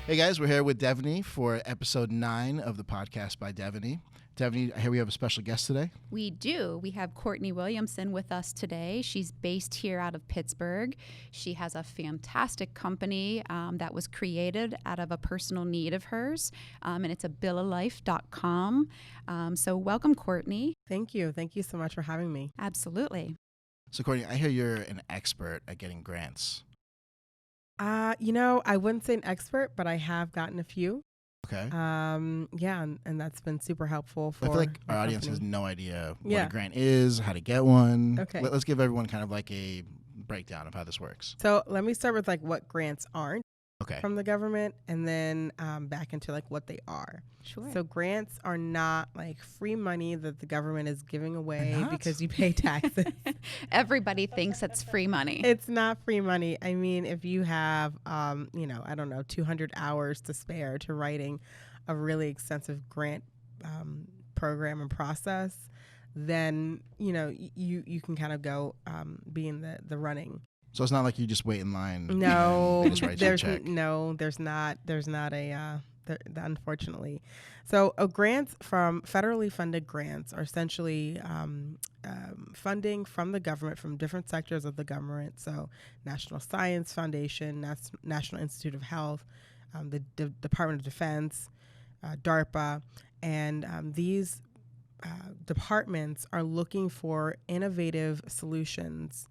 Hey guys, we're here with Devenee for episode 9 of the podcast by Devenee. Devenee, I hear we have a special guest today. We do. We have Courtney Williamson with us today. She's based here out of Pittsburgh. She has a fantastic company that was created out of a personal need of hers, and it's ABOUTTIME.com. So welcome, Courtney. Thank you. Thank you so much for having me. Absolutely. So Courtney, I hear you're an expert at getting grants. I wouldn't say an expert, but I have gotten a few. Okay. And that's been super helpful for I feel like the our audience company. has no idea what Yeah. a grant is, how to get one. Okay. Let's give everyone kind of like a breakdown of how this works. So let me start with like what grants aren't Okay. from the government, and then back into like what they are. Sure. So grants are not like free money that the government is giving away They're not? because you pay taxes. Everybody thinks it's free money. It's not free money. I mean, if you have, 200 hours to spare to writing a really extensive grant program and process, then, you can kind of go be in the running. So it's not like you just wait in line. No, and they just write you a there's check. there's not unfortunately. So grants from federally funded grants are essentially funding from the government, from different sectors of the government. So National Science Foundation, National Institute of Health, the Department of Defense, DARPA, and these departments are looking for innovative solutions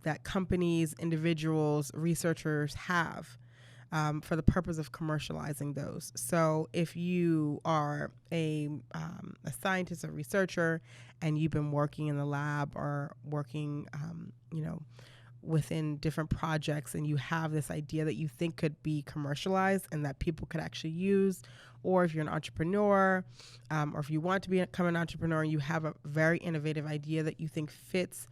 that companies, individuals, researchers have for the purpose of commercializing those. So if you are a scientist or researcher and you've been working in the lab or working, within different projects, and you have this idea that you think could be commercialized and that people could actually use, or if you're an entrepreneur, or if you want to become an entrepreneur and you have a very innovative idea that you think fits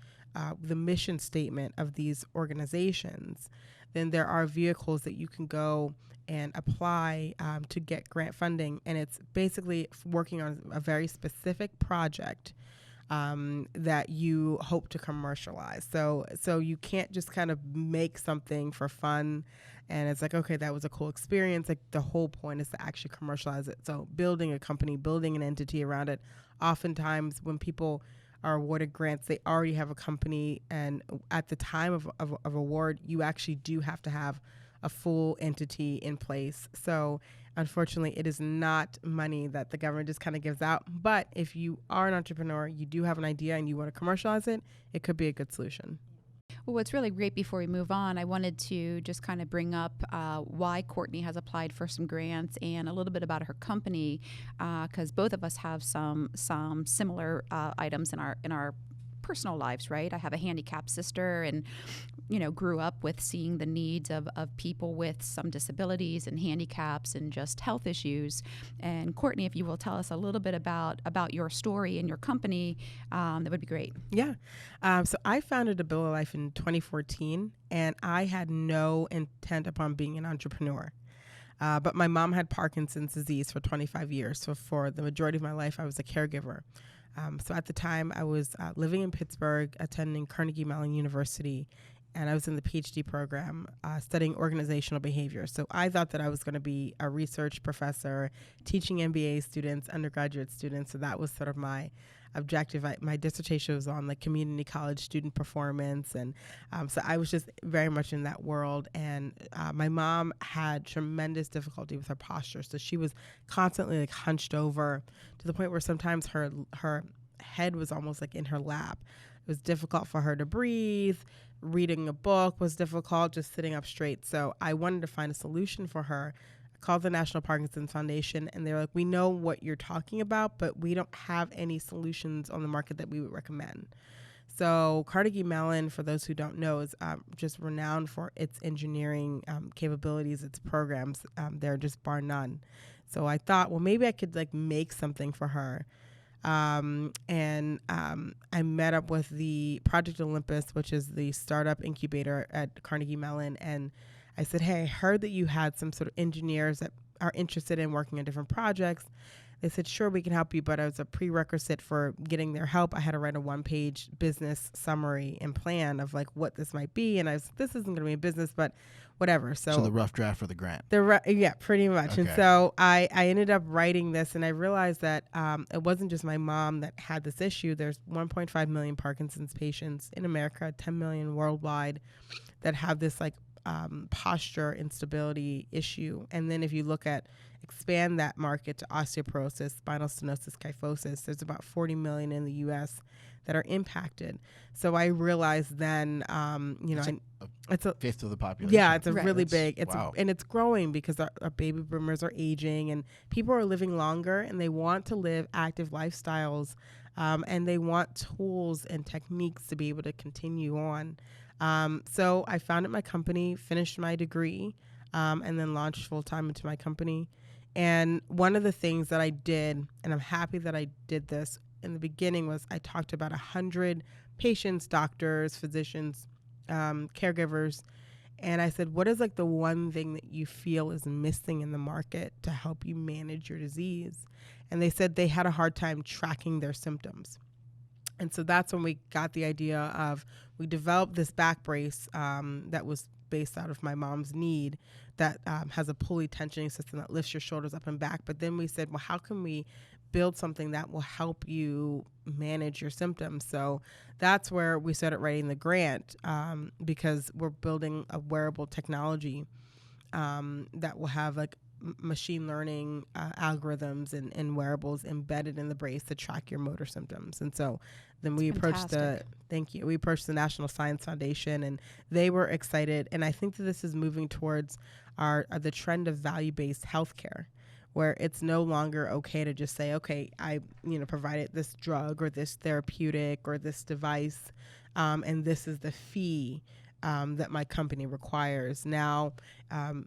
the mission statement of these organizations, then there are vehicles that you can go and apply to get grant funding. And it's basically working on a very specific project that you hope to commercialize. So you can't just kind of make something for fun and it's like, okay, that was a cool experience. Like the whole point is to actually commercialize it. So building a company, building an entity around it. Oftentimes when people are awarded grants, they already have a company, and at the time of award, you actually do have to have a full entity in place. So unfortunately, it is not money that the government just kind of gives out. But if you are an entrepreneur, you do have an idea and you want to commercialize it, it could be a good solution. Well, what's really great, before we move on, I wanted to just kind of bring up why Courtney has applied for some grants and a little bit about her company, because both of us have some similar items in our personal lives, right? I have a handicapped sister and, grew up with seeing the needs of people with some disabilities and handicaps and just health issues. And Courtney, if you will tell us a little bit about your story and your company, that would be great. Yeah. So I founded A Bill of Life in 2014, and I had no intent upon being an entrepreneur. But my mom had Parkinson's disease for 25 years. So for the majority of my life, I was a caregiver. So at the time, I was living in Pittsburgh, attending Carnegie Mellon University, and I was in the PhD program studying organizational behavior. So I thought that I was going to be a research professor, teaching MBA students, undergraduate students. So that was sort of my objective. My dissertation was on like community college student performance. And so I was just very much in that world. And my mom had tremendous difficulty with her posture. So she was constantly like hunched over to the point where sometimes her head was almost like in her lap. It was difficult for her to breathe. Reading a book was difficult, just sitting up straight. So I wanted to find a solution for her. I called the National Parkinsons Foundation, and they were like, we know what you're talking about, but we don't have any solutions on the market that we would recommend. So Carnegie Mellon, for those who don't know, is just renowned for its engineering capabilities, its programs. They're just bar none. So I thought, well, maybe I could like make something for her. I met up with the Project Olympus, which is the startup incubator at Carnegie Mellon. And I said, hey, I heard that you had some sort of engineers that are interested in working on different projects. They said, sure, we can help you. But as a prerequisite for getting their help, I had to write a 1-page business summary and plan of like what this might be. And I was, this isn't going to be a business, but whatever. So the rough draft for the grant. Yeah, pretty much. Okay. And so I ended up writing this, and I realized that it wasn't just my mom that had this issue. There's 1.5 million Parkinson's patients in America, 10 million worldwide, that have this like posture instability issue. And then if you expand that market to osteoporosis, spinal stenosis, kyphosis, there's about 40 million in the U.S. that are impacted. So I realized then, it's a fifth of the population. Yeah, it's a Right. really That's- big. wow. And it's growing because our baby boomers are aging, and people are living longer, and they want to live active lifestyles, and they want tools and techniques to be able to continue on. So I founded my company, finished my degree, and then launched full time into my company. And one of the things that I did, and I'm happy that I did this in the beginning, was I talked to about 100 patients, doctors, physicians, caregivers, and I said, what is like the one thing that you feel is missing in the market to help you manage your disease? And they said they had a hard time tracking their symptoms. And so that's when we got the idea of, we developed this back brace that was based out of my mom's need, that has a pulley tensioning system that lifts your shoulders up and back. But then we said, well, how can we build something that will help you manage your symptoms? So that's where we started writing the grant, because we're building a wearable technology that will have like machine learning algorithms and wearables embedded in the brace to track your motor symptoms. And so then we approached we approached the National Science Foundation, and they were excited. And I think that this is moving towards the trend of value-based healthcare, where it's no longer okay to just say, okay, I provided this drug or this therapeutic or this device, and this is the fee that my company requires. Now,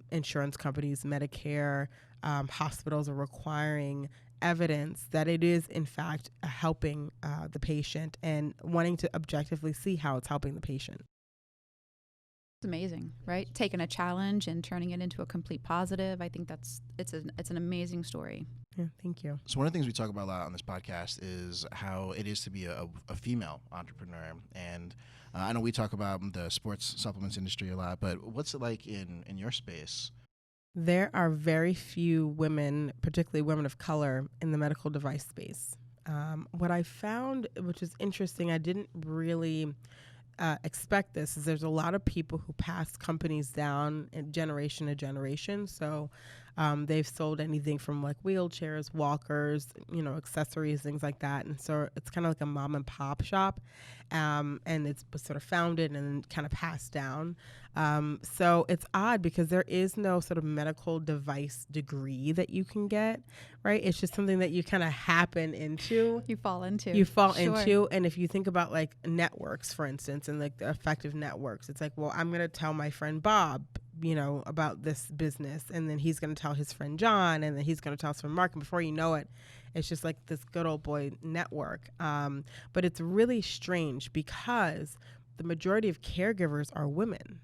insurance companies, Medicare, hospitals are requiring evidence that it is, in fact, helping the patient, and wanting to objectively see how it's helping the patient. It's amazing, right? Taking a challenge and turning it into a complete positive. I think it's an amazing story. Yeah, thank you. So one of the things we talk about a lot on this podcast is how it is to be a female entrepreneur. And I know we talk about the sports supplements industry a lot, but what's it like in your space? There are very few women, particularly women of color, in the medical device space. What I found, which is interesting, I didn't really expect this, is there's a lot of people who pass companies down in generation to generation. So they've sold anything from like wheelchairs, walkers, accessories, things like that. And so it's kind of like a mom and pop shop. And it's sort of founded and kind of passed down. So it's odd because there is no sort of medical device degree that you can get, right? It's just something that you kind of happen into. You fall into. And if you think about like networks, for instance, and like the effective networks, it's like, well, I'm going to tell my friend Bob, about this business, and then he's going to tell his friend John, and then he's going to tell his friend Mark, and before you know it, it's just like this good old boy network. But it's really strange because the majority of caregivers are women.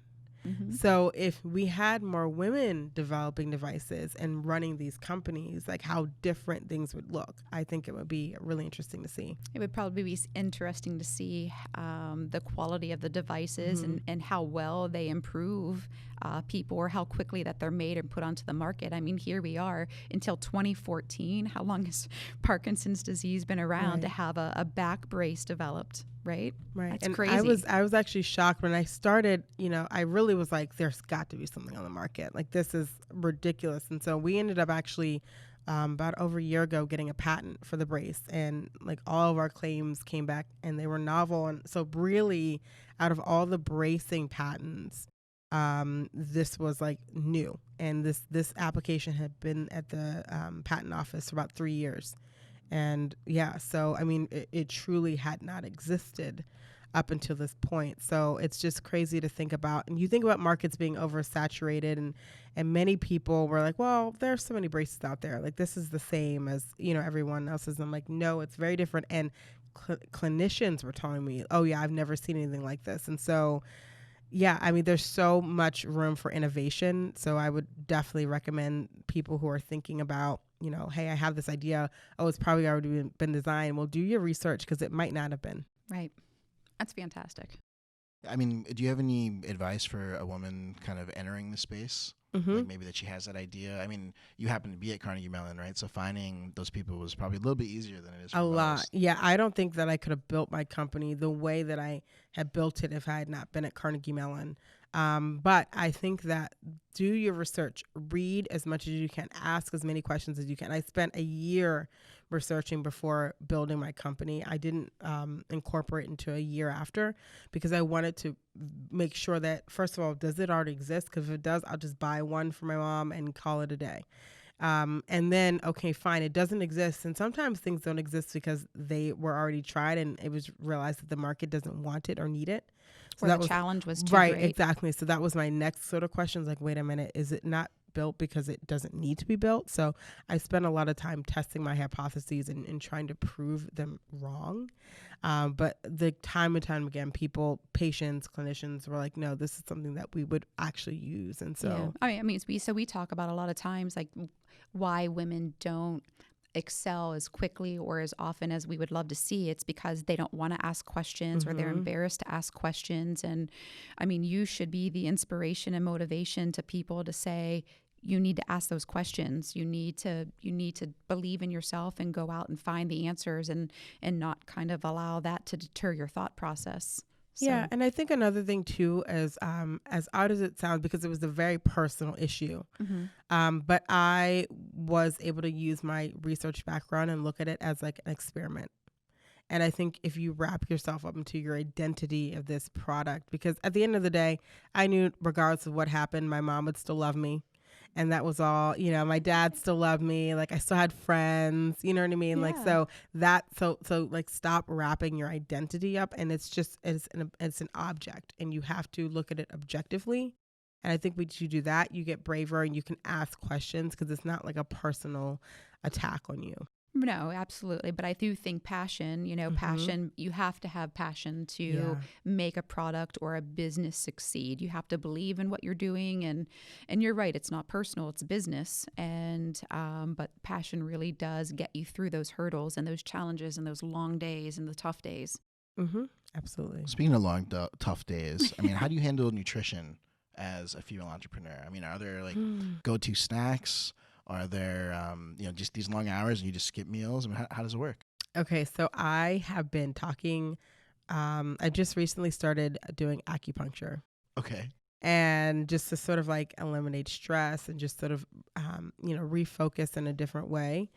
Mm-hmm. So if we had more women developing devices and running these companies, like how different things would look. I think it would be really interesting to see. It would probably be interesting to see the quality of the devices, Mm-hmm. and how well they improve people, or how quickly that they're made and put onto the market. I mean, here we are until 2014. How long has Parkinson's disease been around to have a back brace developed? Right. That's and crazy. I was actually shocked when I started. I really was like, there's got to be something on the market. Like, this is ridiculous. And so we ended up actually about over a year ago getting a patent for the brace, and like all of our claims came back and they were novel. And so really, out of all the bracing patents, this was like new, and this application had been at the patent office for about 3 years. And yeah, so I mean, it truly had not existed up until this point. So it's just crazy to think about. And you think about markets being oversaturated, and many people were like, well, there's so many braces out there. Like, this is the same as, everyone else's. I'm like, no, it's very different. And clinicians were telling me, oh yeah, I've never seen anything like this. And so, yeah, I mean, there's so much room for innovation. So I would definitely recommend people who are thinking about, hey, I have this idea. Oh, it's probably already been designed. Well, do your research, because it might not have been. Right. That's fantastic. I mean, do you have any advice for a woman kind of entering the space? Mm-hmm. Like maybe that she has that idea. I mean, you happen to be at Carnegie Mellon, right? So finding those people was probably a little bit easier than it is for A lot. most. Yeah, I don't think that I could have built my company the way that I had built it if I had not been at Carnegie Mellon. But I think that do your research, read as much as you can, ask as many questions as you can. I spent a year researching before building my company. I didn't incorporate into a year after because I wanted to make sure that, first of all, does it already exist? Because if it does, I'll just buy one for my mom and call it a day. And then, okay, fine, it doesn't exist. And sometimes things don't exist because they were already tried and it was realized that the market doesn't want it or need it. So or the challenge was too right, great. Exactly. So that was my next sort of question. Like, wait a minute, is it not built because it doesn't need to be built? So I spent a lot of time testing my hypotheses and trying to prove them wrong. But the time and time again, patients, clinicians were like, no, this is something that we would actually use. And so, yeah. I mean, we talk about a lot of times, like why women don't excel as quickly or as often as we would love to see. It's because they don't want to ask questions or they're embarrassed to ask questions. And I mean, you should be the inspiration and motivation to people to say, you need to ask those questions. You need to believe in yourself and go out and find the answers and not kind of allow that to deter your thought process. So. Yeah, and I think another thing too, as odd as it sounds, because it was a very personal issue, but I was able to use my research background and look at it as like an experiment. And I think if you wrap yourself up into your identity of this product, because at the end of the day, I knew regardless of what happened, my mom would still love me. And that was all, my dad still loved me. Like I still had friends, you know what I mean? Yeah. Like, so like stop wrapping your identity up. And it's an object and you have to look at it objectively. And I think when you do that, you get braver and you can ask questions because it's not like a personal attack on you. No, absolutely. But I do think passion, passion, you have to have passion to make a product or a business succeed. You have to believe in what you're doing. And you're right, it's not personal, it's business. And but passion really does get you through those hurdles and those challenges and those long days and the tough days. Mm-hmm. Absolutely. Speaking of long, tough days, I mean, how do you handle nutrition as a female entrepreneur? I mean, are there like go-to snacks? Are there, just these long hours and you just skip meals? I mean, how does it work? Okay, so I have been talking. I just recently started doing acupuncture. Okay. And just to sort of like eliminate stress and just sort of, refocus in a different way.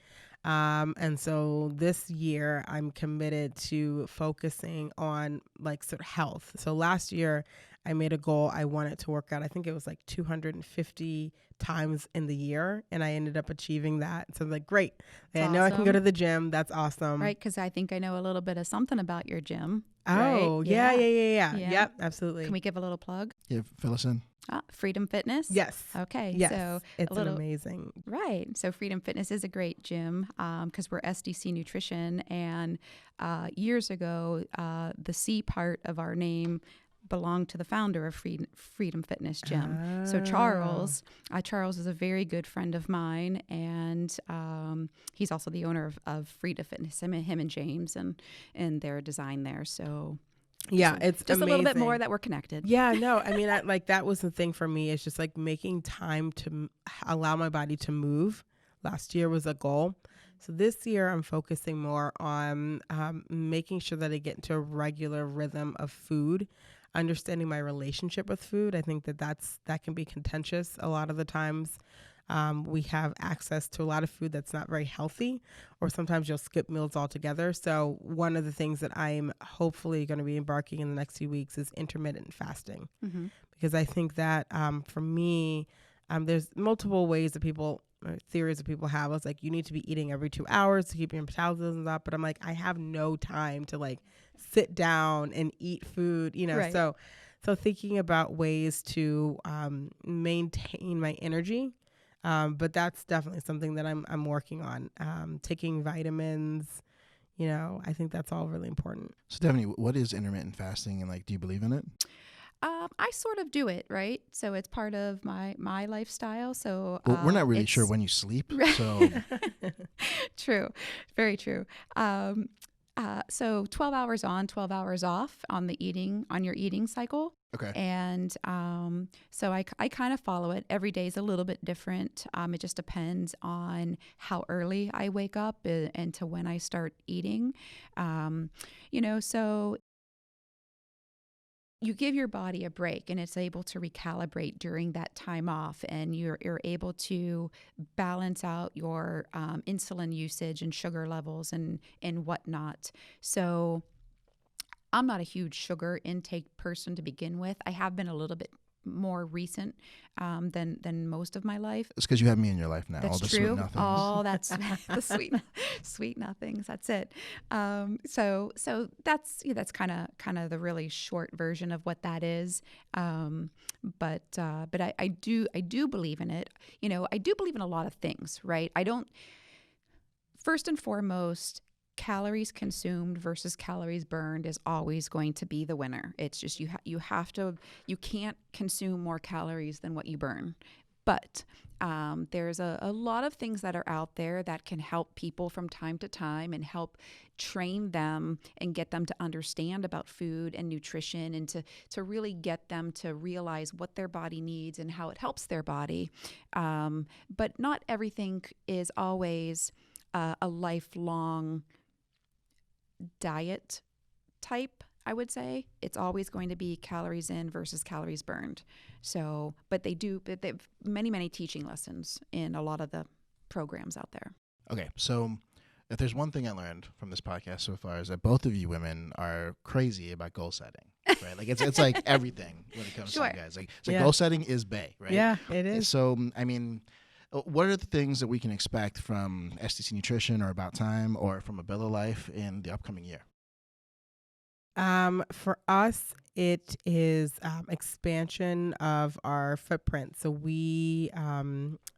And so this year I'm committed to focusing on like sort of health. So last year I made a goal. I wanted to work out. I think it was like 250 times in the year. And I ended up achieving that. So I'm like, great. I know I can go to the gym. That's awesome. Right. Because I think I know a little bit of something about your gym. Oh, right? Yeah. Yep, absolutely. Can we give a little plug? Yeah, fill us in. Freedom Fitness? Yes. Okay. Yes. So it's amazing. Right. So Freedom Fitness is a great gym because we're SDC Nutrition. And years ago, the C part of our name belonged to the founder of Freedom Fitness Gym. So Charles is a very good friend of mine, and he's also the owner of Freedom Fitness. Him and James and their design there. So yeah, it's just amazing. A little bit more that we're connected. Yeah, no, I mean, that was the thing for me. It's just like making time to allow my body to move. Last year was a goal. So this year I'm focusing more on making sure that I get into a regular rhythm of food, understanding my relationship with food. I think that can be contentious a lot of the times. We have access to a lot of food that's not very healthy, or sometimes you'll skip meals altogether. So one of the things that I'm hopefully going to be embarking in the next few weeks is intermittent fasting, because I think that for me, there's multiple ways that theories that people have. It's like you need to be eating every 2 hours to keep your metabolism up. But I'm like, I have no time to like sit down and eat food, Right. So thinking about ways to maintain my energy. But that's definitely something that I'm working on. Taking vitamins, I think that's all really important. So Devenee, what is intermittent fasting and like, do you believe in it? I sort of do it, right? So it's part of my lifestyle. So We're not really sure when you sleep. So True. Very true. So 12 hours on, 12 hours off on your eating cycle. Okay. And so I kind of follow it. Every day is a little bit different. It just depends on how early I wake up and to when I start eating. So you give your body a break and it's able to recalibrate during that time off, and you're able to balance out your insulin usage and sugar levels and whatnot. So I'm not a huge sugar intake person to begin with. I have been a little bit more recent than most of my life. It's because you have me in your life now. That's all the true. Sweet nothings. Oh, that's the sweet nothings. That's it. So that's kind of the really short version of what that is. But I do believe in it. I do believe in a lot of things, right? First and foremost, calories consumed versus calories burned is always going to be the winner. It's just you can't consume more calories than what you burn. But there's a lot of things that are out there that can help people from time to time and help train them and get them to understand about food and nutrition, and to really get them to realize what their body needs and how it helps their body. But not everything is always a lifelong diet type. I would say it's always going to be calories in versus calories burned. So, but they have many teaching lessons in a lot of the programs out there. Okay, so if there's one thing I learned from this podcast so far is that both of you women are crazy about goal setting, right? Like it's like everything when it comes to you guys. Like goal setting is bae, right? Yeah, it is. So I mean, what are the things that we can expect from STC Nutrition or About Time or from A Better Life in the upcoming year? For us, it is expansion of our footprint. So we, I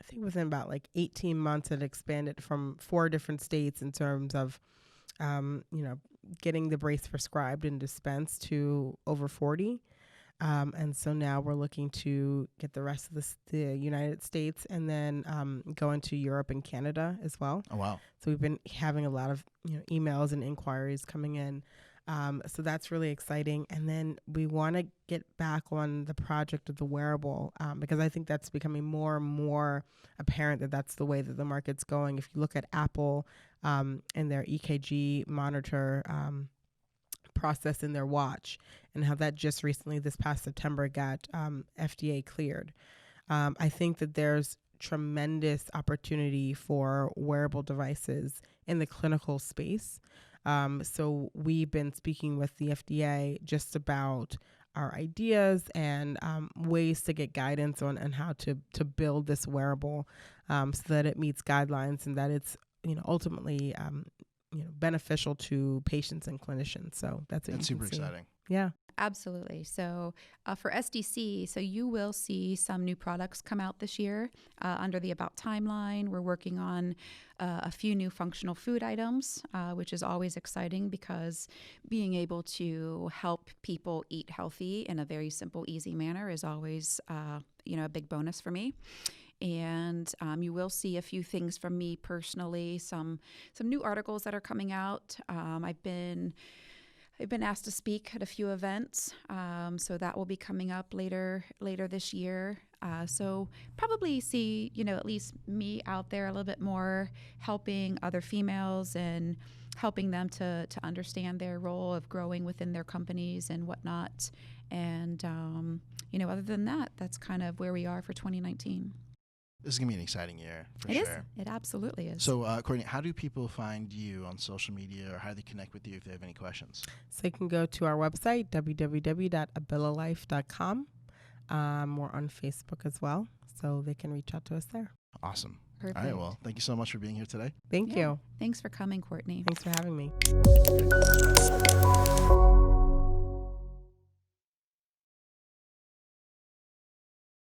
think within about 18 months, it expanded from 4 different states in terms of, getting the brace prescribed and dispensed to over 40. And so now we're looking to get the rest of the United States and then go into Europe and Canada as well. Oh, wow. So we've been having a lot of emails and inquiries coming in. So that's really exciting. And then we want to get back on the project of the wearable because I think that's becoming more and more apparent that that's the way that the market's going. If you look at Apple and their EKG monitor process in their watch and how that just recently this past September got FDA cleared. I think that there's tremendous opportunity for wearable devices in the clinical space. So we've been speaking with the FDA just about our ideas and ways to get guidance on and how to build this wearable so that it meets guidelines and that it's ultimately beneficial to patients and clinicians. So that's super exciting. Yeah. Absolutely. So for SDC, so you will see some new products come out this year under the About Time line. We're working on a few new functional food items, which is always exciting because being able to help people eat healthy in a very simple, easy manner is always, a big bonus for me. And you will see a few things from me personally, some new articles that are coming out. I've been asked to speak at a few events, so that will be coming up later this year. So probably see, at least me out there a little bit more helping other females and helping them to understand their role of growing within their companies and whatnot. And, other than that, that's kind of where we are for 2019. This is going to be an exciting year, for sure. It Absolutely is. So, Courtney, how do people find you on social media or how do they connect with you if they have any questions? So you can go to our website, www.abillalife.com. We're on Facebook as well, so they can reach out to us there. Awesome. Perfect. All right, well, thank you so much for being here today. Thank you. Thanks for coming, Courtney. Thanks for having me.